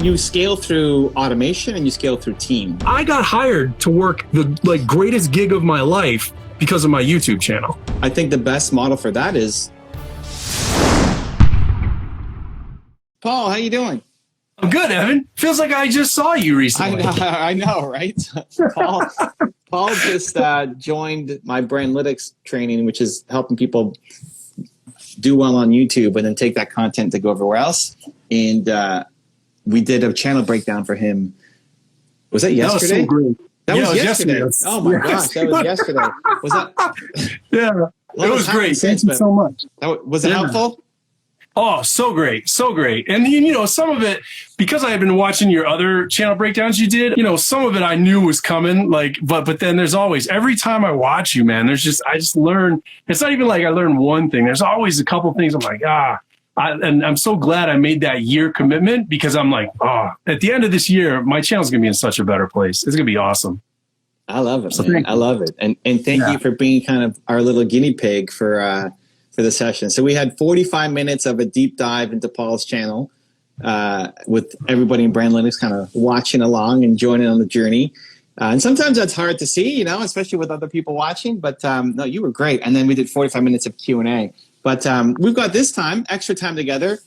You scale through automation and you scale through team. I got hired to work the greatest gig of my life because of my YouTube channel. I think the best model for that is Paul. How you doing? I'm good, Evan. Feels like I just saw you recently. I know, right? Paul just joined my Brandlytics training, which is helping people do well on YouTube and then take that content to go everywhere else. And we did a channel breakdown for him. Was that yesterday? That was so great. That was yesterday. Oh my gosh, that was yesterday. Was that? Yeah, it was great. Thank you so much. Was it helpful? Oh, so great. So great. And, you know, some of it, because I had been watching your other channel breakdowns you did, you know, some of it I knew was coming, but then there's always, every time I watch you, man, I just learn. It's not even like I learned one thing. There's always a couple things I'm like, and I'm so glad I made that year commitment, because I'm like, at the end of this year, my channel's going to be in such a better place. It's going to be awesome. I love it, man. I love it. And thank you for being kind of our little guinea pig for the session. So we had 45 minutes of a deep dive into Paul's channel with everybody in Brandlytics kind of watching along and joining on the journey. And sometimes that's hard to see, you know, especially with other people watching. But no, you were great. And then we did 45 minutes of Q&A. But we've got this time, extra time together.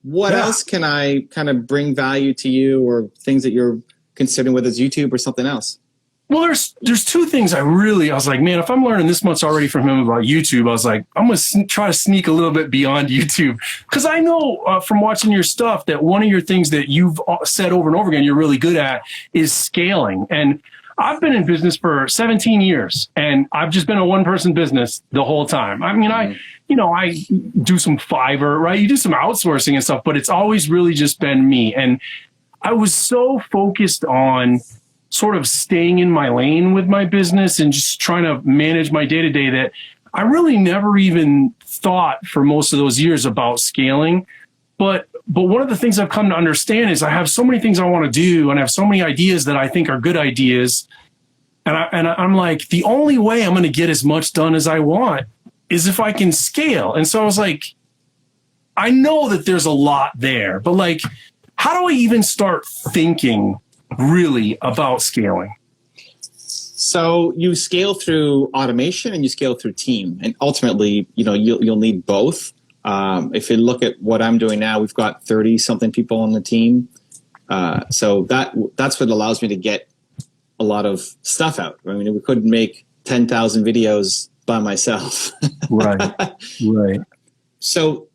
What else can I kind of bring value to you, or things that you're considering, whether it's YouTube or something else? Well, there's two things I was like, man, if I'm learning this much already from him about YouTube, I was like, I'm going to try to sneak a little bit beyond YouTube. Because I know from watching your stuff that one of your things that you've said over and over again you're really good at is scaling. And I've been in business for 17 years, and I've just been a one-person business the whole time. I mean, I do some Fiverr, right? You do some outsourcing and stuff, but it's always really just been me. And I was so focused on sort of staying in my lane with my business and just trying to manage my day-to-day that I really never even thought for most of those years about scaling. But one of the things I've come to understand is I have so many things I want to do, and I have so many ideas that I think are good ideas. And I'm like, the only way I'm going to get as much done as I want is if I can scale. And so I was like, I know that there's a lot there, but like, how do I even start thinking really about scaling? So you scale through automation and you scale through team, and ultimately, you know, you'll need both. If you look at what I'm doing now, we've got 30 something people on the team. So that's what allows me to get a lot of stuff out. I mean, we couldn't make 10,000 videos by myself. Right. So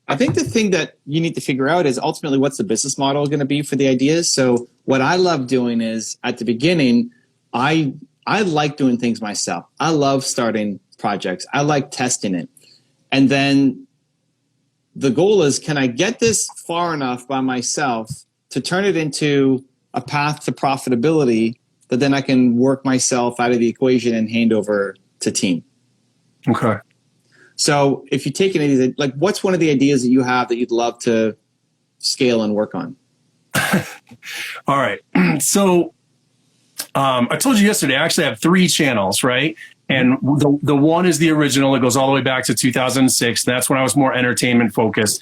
I think the thing that you need to figure out is ultimately what's the business model going to be for the ideas. So what I love doing is, at the beginning, I like doing things myself. I love starting projects. I like testing it. And then the goal is, can I get this far enough by myself to turn it into a path to profitability that then I can work myself out of the equation and hand over to team? Okay. So if you take any of these, like, what's one of the ideas that you have that you'd love to scale and work on? All right. So I told you yesterday, I actually have 3 channels, right? And the one is the original. It goes all the way back to 2006. That's when I was more entertainment focused.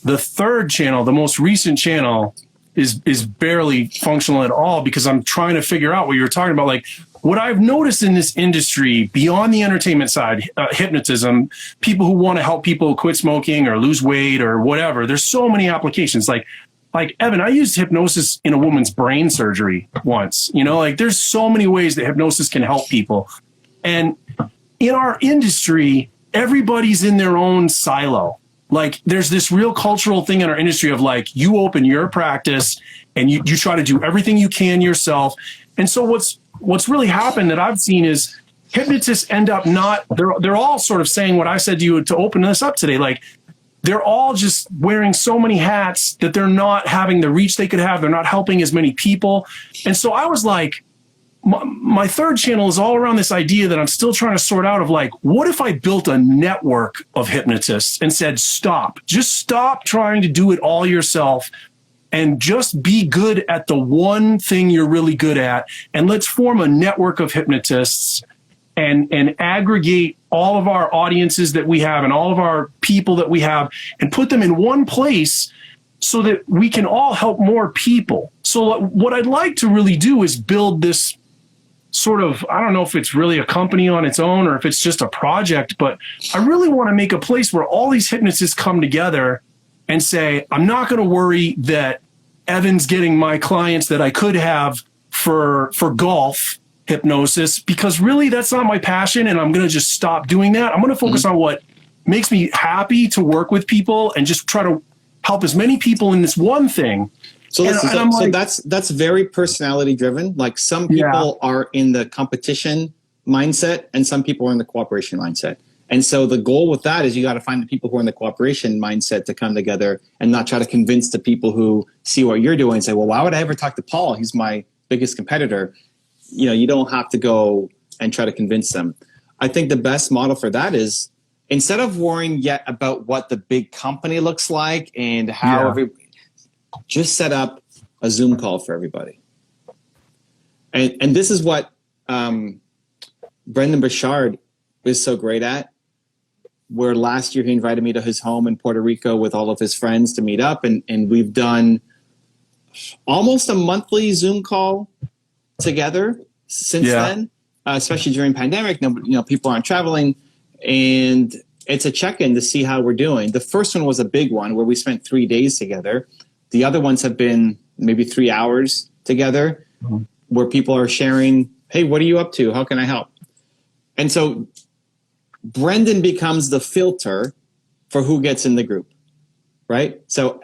The third channel, the most recent channel, is barely functional at all, because I'm trying to figure out what you were talking about. Like, what I've noticed in this industry beyond the entertainment side, hypnotism, people who want to help people quit smoking or lose weight or whatever. There's so many applications. Like Evan, I used hypnosis in a woman's brain surgery once. You know, like, there's so many ways that hypnosis can help people. And in our industry, everybody's in their own silo. Like, there's this real cultural thing in our industry of like, you open your practice and you try to do everything you can yourself. And so what's really happened that I've seen is hypnotists end up they're all sort of saying what I said to you to open this up today. Like, they're all just wearing so many hats that they're not having the reach they could have. They're not helping as many people. And so I was like, my third channel is all around this idea that I'm still trying to sort out of, like, what if I built a network of hypnotists and said, just stop trying to do it all yourself and just be good at the one thing you're really good at. And let's form a network of hypnotists and aggregate all of our audiences that we have and all of our people that we have and put them in one place so that we can all help more people. So what I'd like to really do is build this sort of, I don't know if it's really a company on its own or if it's just a project, but I really want to make a place where all these hypnotists come together and say, I'm not going to worry that Evan's getting my clients that I could have for golf hypnosis, because really that's not my passion, and I'm going to just stop doing that. I'm going to focus on what makes me happy to work with people and just try to help as many people in this one thing. So, that's very personality driven. Like some people are in the competition mindset and some people are in the cooperation mindset. And so the goal with that is you got to find the people who are in the cooperation mindset to come together and not try to convince the people who see what you're doing and say, well, why would I ever talk to Paul? He's my biggest competitor. You know, you don't have to go and try to convince them. I think the best model for that is, instead of worrying yet about what the big company looks like and how just set up a Zoom call for everybody. And this is what Brendan Burchard is so great at, where last year he invited me to his home in Puerto Rico with all of his friends to meet up. And we've done almost a monthly Zoom call together since then, especially during pandemic. People aren't traveling. And it's a check-in to see how we're doing. The first one was a big one where we spent 3 days together. The other ones have been maybe 3 hours together, where people are sharing, hey, what are you up to? How can I help? And so Brendan becomes the filter for who gets in the group, right? So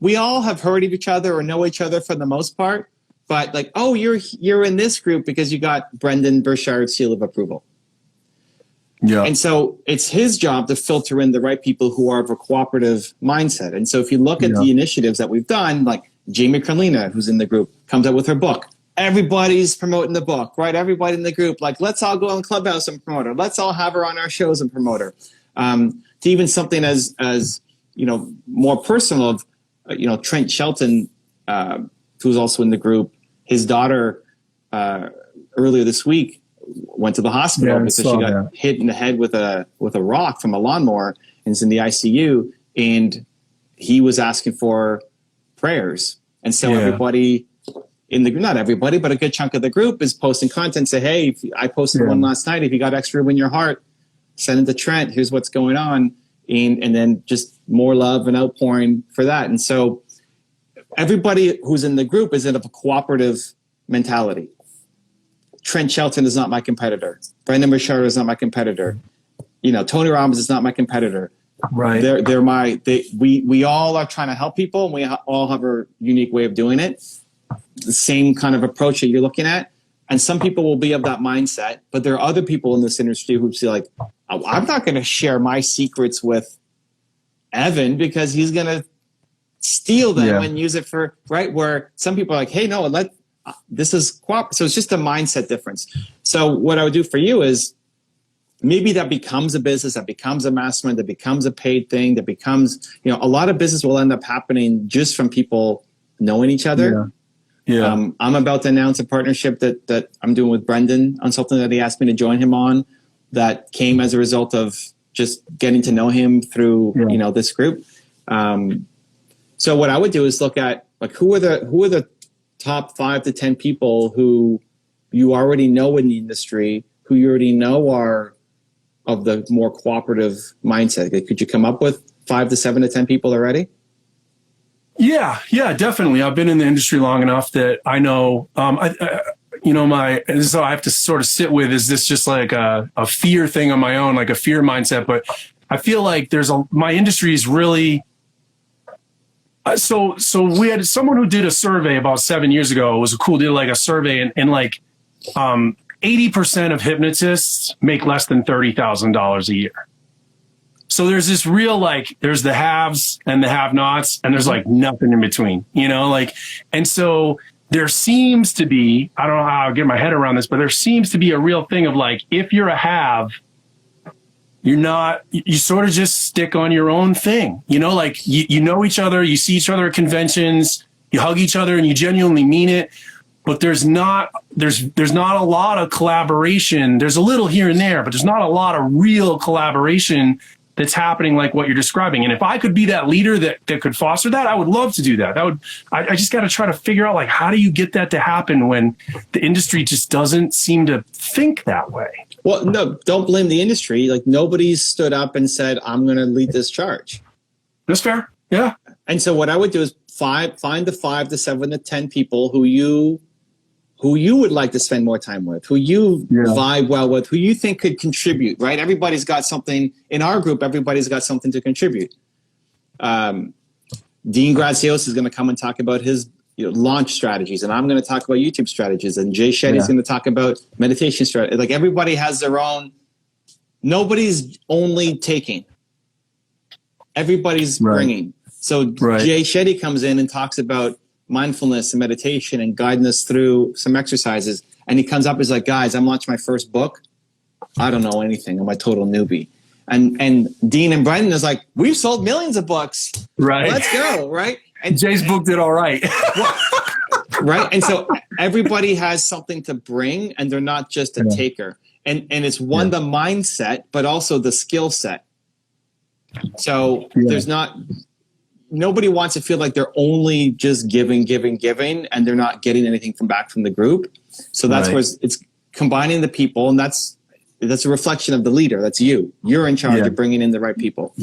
we all have heard of each other or know each other for the most part, but like, oh, you're in this group because you got Brendan Burchard's seal of approval. Yeah. And so it's his job to filter in the right people who are of a cooperative mindset. And so if you look at the initiatives that we've done, like Jamie Carlina, who's in the group, comes out with her book. Everybody's promoting the book, right? Everybody in the group, like, let's all go on Clubhouse and promote her. Let's all have her on our shows and promote her. To even something as more personal of, Trent Shelton, who's also in the group, his daughter earlier this week went to the hospital because she got hit in the head with a rock from a lawnmower and is in the ICU, and he was asking for prayers. And so everybody in the, not everybody, but a good chunk of the group is posting content, say, hey, I posted one last night. If you got extra room in your heart, send it to Trent. Here's what's going on. And then just more love and outpouring for that. And so everybody who's in the group is in a cooperative mentality. Trent Shelton is not my competitor. Brendan Burchard is not my competitor. Tony Robbins is not my competitor. Right. We all are trying to help people, and we all have a unique way of doing it. The same kind of approach that you're looking at. And some people will be of that mindset, but there are other people in this industry who say like, I'm not going to share my secrets with Evan because he's going to steal them and use it for, right? Where some people are like, hey, no, this is so it's just a mindset difference. So what I would do for you is maybe that becomes a business, that becomes a mastermind, that becomes a paid thing, that becomes, a lot of business will end up happening just from people knowing each other. Yeah. I'm about to announce a partnership that I'm doing with Brendan on something that he asked me to join him on, that came as a result of just getting to know him through, this group. So what I would do is look at like, who are the top 5 to 10 people who you already know in the industry, who you already know are of the more cooperative mindset. Could you come up with 5 to 7 to 10 people already? Yeah, definitely. I've been in the industry long enough that I know, so I have to sort of sit with, is this just like a fear thing on my own, like a fear mindset? But I feel like my industry is really, so we had someone who did a survey about 7 years ago. It was a cool deal, like a survey, and like 80% of hypnotists make less than $30,000 a year. So there's this real, like, there's the haves and the have-nots, and there's like nothing in between, and so there seems to be, I don't know how I'll get my head around this, but there seems to be a real thing of like, if you're a have, you sort of just stick on your own thing, like you know each other, you see each other at conventions, you hug each other and you genuinely mean it. But there's not a lot of collaboration. There's a little here and there, but there's not a lot of real collaboration that's happening like what you're describing. And if I could be that leader that could foster that, I would love to do that. I just got to try to figure out, like, how do you get that to happen when the industry just doesn't seem to think that way? Well, no, don't blame the industry. Like, nobody's stood up and said, I'm going to lead this charge. That's fair. Yeah. And so what I would do is find the 5 to 7 to 10 people who you would like to spend more time with, who you vibe well with, who you think could contribute, right? Everybody's got something in our group. Everybody's got something to contribute. Dean Grazios is going to come and talk about his launch strategies, and I'm going to talk about YouTube strategies, and Jay Shetty's going to talk about meditation strategy. Like, everybody has their own. Nobody's only taking. Everybody's bringing. So Jay Shetty comes in and talks about mindfulness and meditation and guiding us through some exercises. And he comes up, he's like, guys, I'm launching my first book. I don't know anything. I'm a total newbie. And Dean and Brendan is like, we've sold millions of books. Right. Let's go. Right. And Jay's book did all right. Right. And so everybody has something to bring, and they're not just a taker. And it's the mindset, but also the skill set. So there's not, nobody wants to feel like they're only just giving, and they're not getting anything back from the group. So that's where it's combining the people, and that's a reflection of the leader. That's you. You're in charge of bringing in the right people.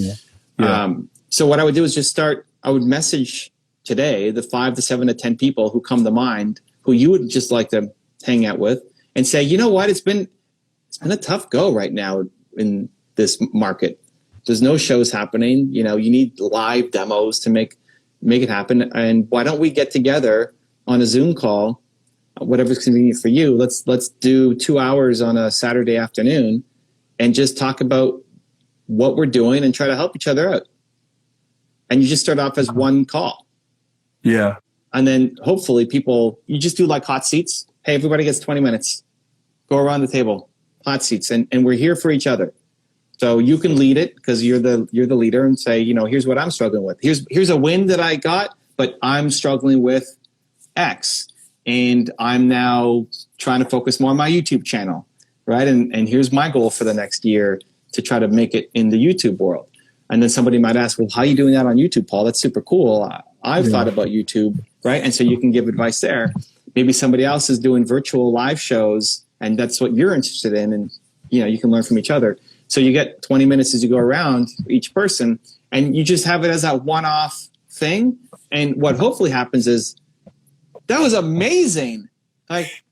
So what I would do is I would message today the 5 to 7 to 10 people who come to mind, who you would just like to hang out with, and say, you know what, it's been a tough go right now in this market. There's no shows happening. You need live demos to make it happen. And why don't we get together on a Zoom call, whatever's convenient for you? Let's do 2 hours on a Saturday afternoon and just talk about what we're doing and try to help each other out. And you just start off as one call. Yeah. And then hopefully you just do like hot seats. Hey, everybody gets 20 minutes. Go around the table, hot seats. And we're here for each other. So you can lead it because you're the leader, and say, here's what I'm struggling with. Here's a win that I got, but I'm struggling with X, and I'm now trying to focus more on my YouTube channel, right? And here's my goal for the next year to try to make it in the YouTube world. And then somebody might ask, well, how are you doing that on YouTube, Paul? That's super cool. I've thought about YouTube, right? And so you can give advice there. Maybe somebody else is doing virtual live shows, and that's what you're interested in, and you can learn from each other. So you get 20 minutes as you go around each person, and you just have it as that one-off thing. And what hopefully happens is, that was amazing. Like,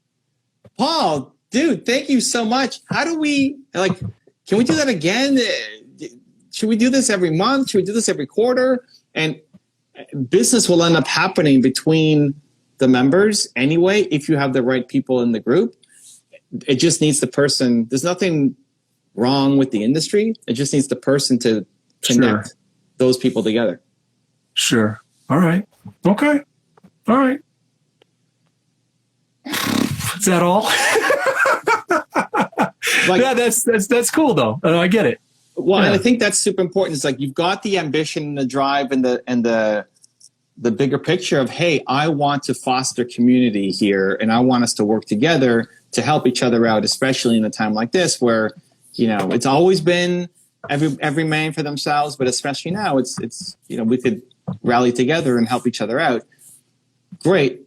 Paul, dude, thank you so much. How do we, can we do that again? Should we do this every month? Should we do this every quarter? And business will end up happening between the members anyway, if you have the right people in the group. It just needs the person. There's nothing wrong with the industry. It just needs the person to connect those people together. Sure. All right. Okay. All right. Is that all? Yeah, that's cool though. I get it. Well, and I think that's super important. It's like, you've got the ambition and the drive and the bigger picture of, hey, I want to foster community here, and I want us to work together to help each other out, especially in a time like this where it's always been every man for themselves, but especially now it's we could rally together and help each other out. Great.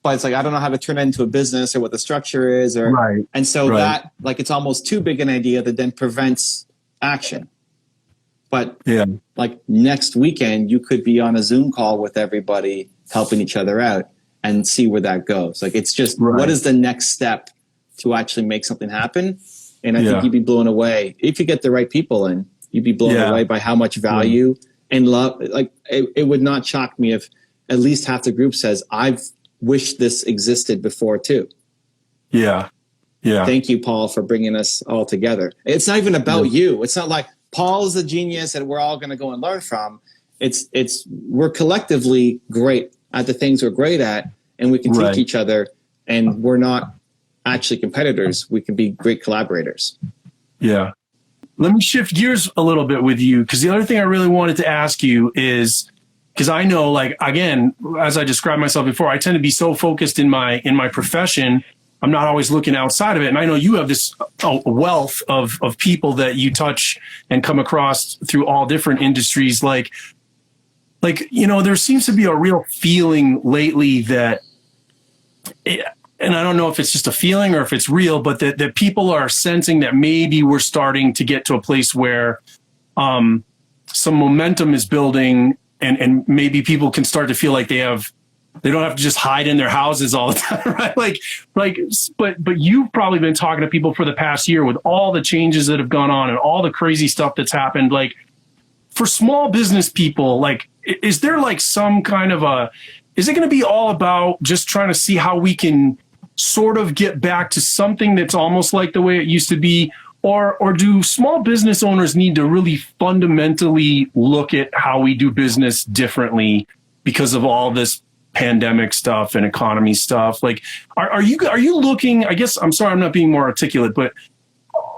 But it's like, I don't know how to turn it into a business or what the structure is, and so that, like, it's almost too big an idea that then prevents action. But like, next weekend, you could be on a Zoom call with everybody helping each other out and see where that goes. Like, it's just, what is the next step to actually make something happen? And I think you'd be blown away if you get the right people in. You'd be blown away by how much value and love. Like, it would not shock me if at least half the group says, I've wished this existed before too. Yeah. Thank you, Paul, for bringing us all together. It's not even about you. It's not like Paul's a genius and we're all going to go and learn from. It's we're collectively great at the things we're great at, and we can teach each other, and we're not actually competitors. We can be great collaborators. Yeah. Let me shift gears a little bit with you, because the other thing I really wanted to ask you is, because I know, like, again, as I described myself before, I tend to be so focused in my profession I'm not always looking outside of it. And I know you have this wealth of people that you touch and come across through all different industries. Like, there seems to be a real feeling lately that, and I don't know if it's just a feeling or if it's real, but that people are sensing that maybe we're starting to get to a place where some momentum is building, and maybe people can start to feel like they don't have to just hide in their houses all the time, right? But you've probably been talking to people for the past year with all the changes that have gone on and all the crazy stuff that's happened. Like, for small business people, like, is there like some kind of is it going to be all about just trying to see how we can sort of get back to something that's almost like the way it used to be? Or do small business owners need to really fundamentally look at how we do business differently because of all this pandemic stuff and economy stuff? Like, are you looking, I guess, I'm sorry, I'm not being more articulate, but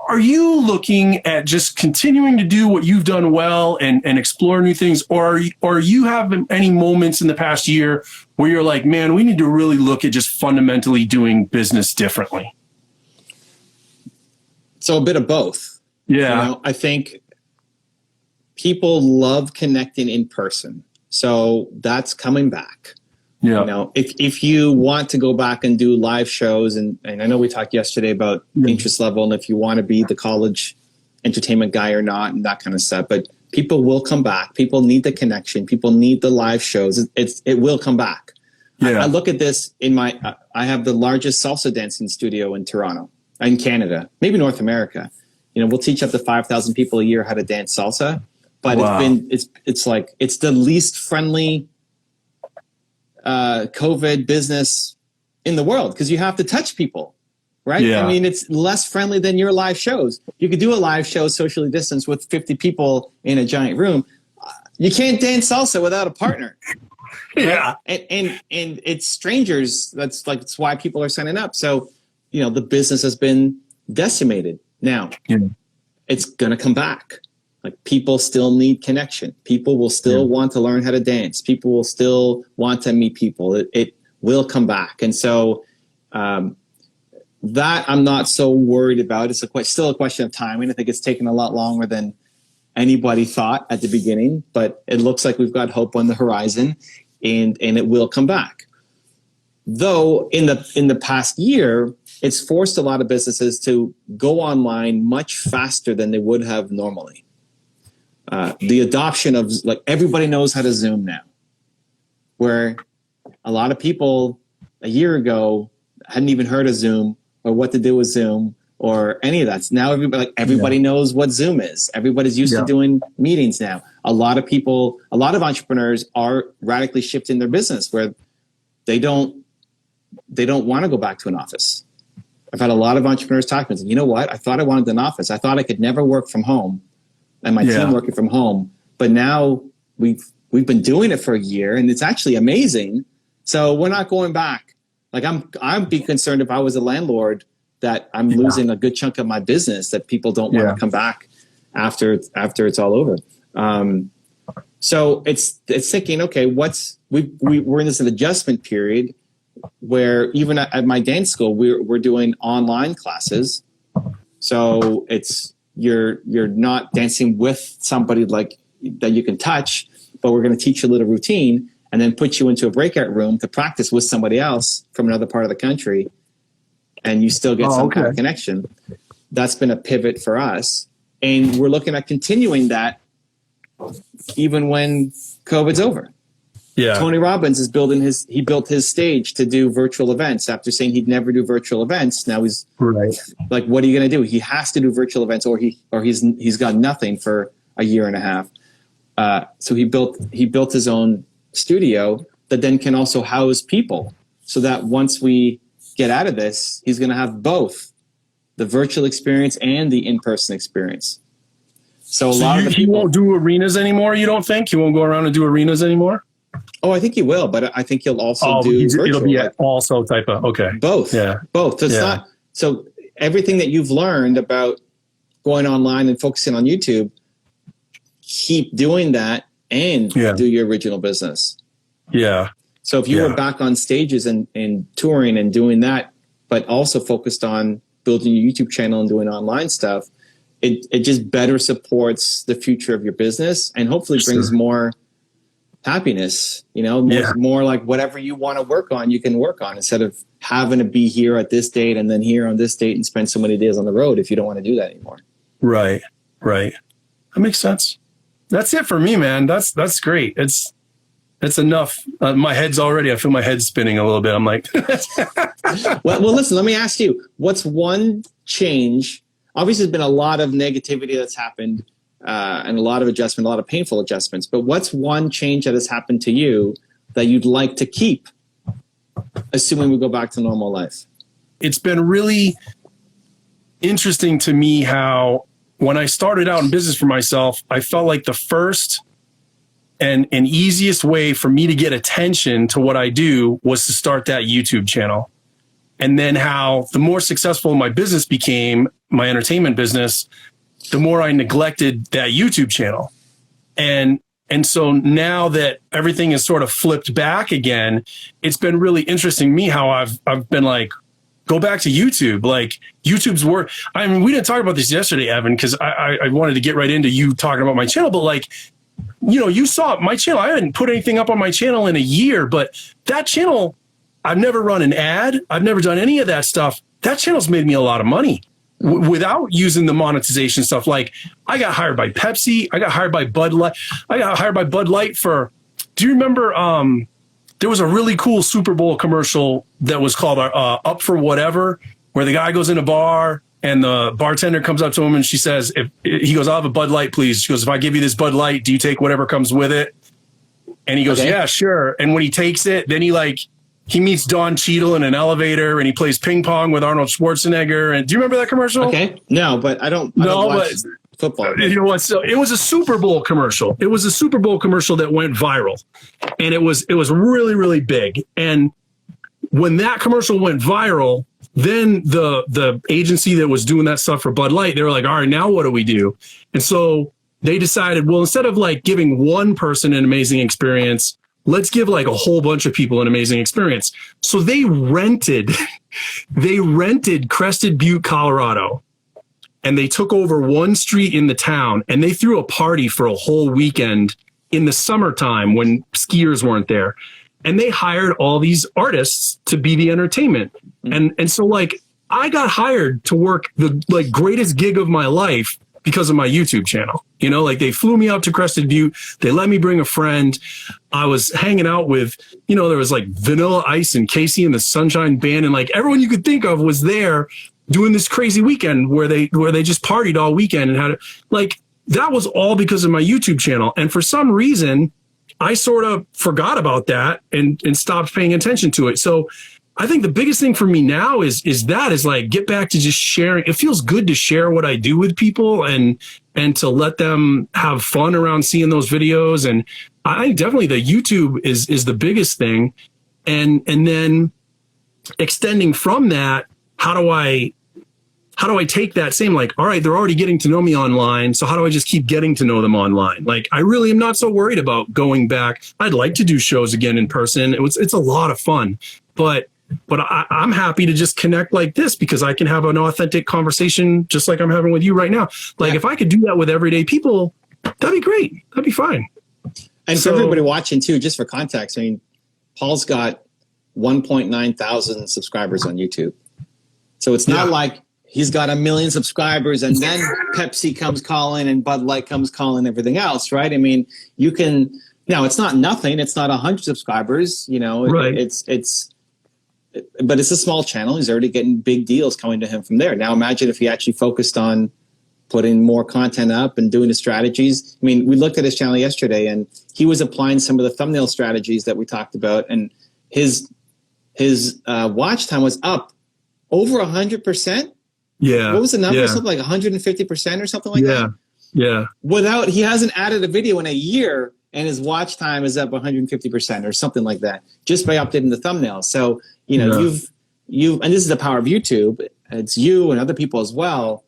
are you looking at just continuing to do what you've done well and explore new things? Or you have any moments in the past year where you're like, man, we need to really look at just fundamentally doing business differently? So a bit of both. Yeah. I think people love connecting in person. So that's coming back. Yeah. If you want to go back and do live shows, and I know we talked yesterday about interest level and if you want to be the college entertainment guy or not and that kind of stuff, but people will come back. People need the connection. People need the live shows. It will come back. Yeah. I look at this I have the largest salsa dancing studio in Toronto, in Canada, maybe North America. We'll teach up to 5,000 people a year how to dance salsa, but wow. It's the least friendly COVID business in the world because you have to touch people, right? Yeah. I mean, it's less friendly than your live shows. You could do a live show socially distanced with 50 people in a giant room. You can't dance salsa without a partner. Yeah. Right? And it's strangers. That's why people are signing up. So, the business has been decimated. Now, it's going to come back. Like, people still need connection. People will still want to learn how to dance. People will still want to meet people. It will come back. And so that I'm not so worried about. It's still a question of timing. I think it's taken a lot longer than anybody thought at the beginning, but it looks like we've got hope on the horizon, and it will come back. Though in the past year, it's forced a lot of businesses to go online much faster than they would have normally. The adoption of, everybody knows how to Zoom now, where a lot of people a year ago hadn't even heard of Zoom or what to do with Zoom or any of that. Now everybody knows what Zoom is. Everybody's used to doing meetings now. A lot of entrepreneurs are radically shifting their business where they don't want to go back to an office. I've had a lot of entrepreneurs talk to me and say, you know what? I thought I wanted an office. I thought I could never work from home and my team working from home. But now we've been doing it for a year and it's actually amazing. So we're not going back. I'd be concerned if I was a landlord that I'm losing a good chunk of my business, that people don't want to come back after it's all over. So it's thinking, okay, we're in this adjustment period where even at my dance school, we're doing online classes. So you're not dancing with somebody that you can touch, but we're going to teach you a little routine and then put you into a breakout room to practice with somebody else from another part of the country. And you still get some kind of connection. That's been a pivot for us. And we're looking at continuing that even when COVID's over. Yeah. Tony Robbins is built his stage to do virtual events after saying he'd never do virtual events. Now he's like, what are you going to do? He has to do virtual events or he's got nothing for a year and a half. So he built his own studio that then can also house people so that once we get out of this, he's going to have both the virtual experience and the in-person experience. So a lot of the people, he won't do arenas anymore. You don't think he won't go around and do arenas anymore? Oh, I think he will, but I think he'll also do virtual. It'll be also type of, both. Yeah. Both. So it's not, so everything that you've learned about going online and focusing on YouTube, keep doing that and do your original business. Yeah. So if you were back on stages and touring and doing that, but also focused on building your YouTube channel and doing online stuff, it just better supports the future of your business and hopefully brings more happiness, more like whatever you want to work on, you can work on, instead of having to be here at this date and then here on this date and spend so many days on the road if you don't want to do that anymore. Right. That makes sense. That's it for me, man. That's great. It's enough. My head's already, I feel my head spinning a little bit. I'm like, well, listen, let me ask you, what's one change? Obviously, there's been a lot of negativity that's happened and a lot of adjustment, a lot of painful adjustments. But what's one change that has happened to you that you'd like to keep, assuming we go back to normal life? It's been really interesting to me how when I started out in business for myself, I felt like the first and easiest way for me to get attention to what I do was to start that YouTube channel. And then how the more successful my business became, my entertainment business, the more I neglected that YouTube channel. And so now that everything is sort of flipped back again, it's been really interesting to me how I've been like, go back to YouTube. Like YouTube's work. I mean, we didn't talk about this yesterday, Evan, because I wanted to get right into you talking about my channel, but like, you saw my channel. I hadn't put anything up on my channel in a year, but that channel, I've never run an ad. I've never done any of that stuff. That channel's made me a lot of money without using the monetization stuff. Like I got hired by Pepsi. I got hired by Bud Light. I got hired by Bud Light do you remember, there was a really cool Super Bowl commercial that was called Up for Whatever, where the guy goes in a bar and the bartender comes up to him and she says, he goes, I'll have a Bud Light, please. She goes, if I give you this Bud Light, do you take whatever comes with it? And he goes, okay. Yeah, sure. And when he takes it, then he meets Don Cheadle in an elevator and he plays ping pong with Arnold Schwarzenegger. And do you remember that commercial? Okay. No, but I don't watch football. You know what? So it was a Super Bowl commercial. It was a Super Bowl commercial that went viral, and it was really, really big. And when that commercial went viral, then the agency that was doing that stuff for Bud Light, they were like, all right, now what do we do? And so they decided, well, instead of like giving one person an amazing experience, let's give like a whole bunch of people an amazing experience. So they rented Crested Butte, Colorado, and they took over one street in the town and they threw a party for a whole weekend in the summertime when skiers weren't there. And they hired all these artists to be the entertainment. And so like I got hired to work the like greatest gig of my life because of my YouTube channel. Like they flew me out to Crested Butte. They let me bring a friend. I was hanging out with, there was like Vanilla Ice and Casey and the Sunshine Band, and like everyone you could think of was there doing this crazy weekend where they just partied all weekend and had like, that was all because of my YouTube channel. And for some reason, I sort of forgot about that and stopped paying attention to it. So I think the biggest thing for me now is like get back to just sharing. It feels good to share what I do with people and to let them have fun around seeing those videos. And I think definitely the YouTube is the biggest thing. And then extending from that, how do I take that same, like, all right, they're already getting to know me online, so how do I just keep getting to know them online? Like, I really am not so worried about going back. I'd like to do shows again in person. It's a lot of fun, but I'm happy to just connect like this because I can have an authentic conversation just like I'm having with you right now. Like, if I could do that with everyday people, that'd be great. That'd be fine. And for everybody watching too, just for context, I mean, Paul's got 1.9 thousand subscribers on YouTube. So it's not like he's got 1 million subscribers and then Pepsi comes calling and Bud Light comes calling and everything else, right? I mean, you can, now it's not nothing. It's not 100 subscribers, right. But it's a small channel. He's already getting big deals coming to him from there. Now imagine if he actually focused on putting more content up and doing the strategies. I mean, we looked at his channel yesterday and he was applying some of the thumbnail strategies that we talked about, and his watch time was up over 100%. Yeah. What was the number? Yeah. Something like 150% or something like that. Yeah. He hasn't added a video in a year and his watch time is up 150% or something like that just by updating the thumbnails. So, you've, and this is the power of YouTube. It's you and other people as well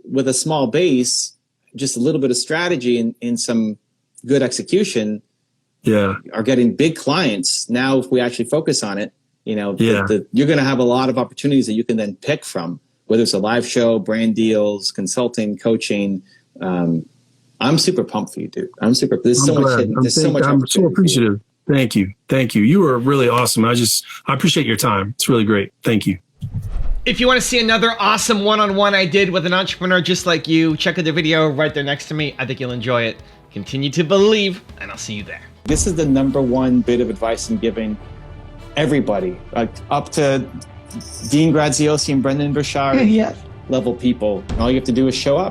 with a small base, just a little bit of strategy and some good execution. Yeah. Are getting big clients. Now, if we actually focus on it, You know, Yeah. you're going to have a lot of opportunities that you can then pick from, whether it's a live show, brand deals, consulting, coaching. I'm super pumped for you, dude. There's so much hidden. There's so much I'm so opportunity. appreciative. Thank you. Thank you. You are really awesome. I appreciate your time. It's really great. Thank you. If you want to see another awesome one-on-one I did with an entrepreneur just like you, check out the video right there next to me. I think you'll enjoy it. Continue to believe, and I'll see you there. This is the number one bit of advice I'm giving everybody, up to Dean Graziosi and Brendan Burchard level people. All you have to do is show up.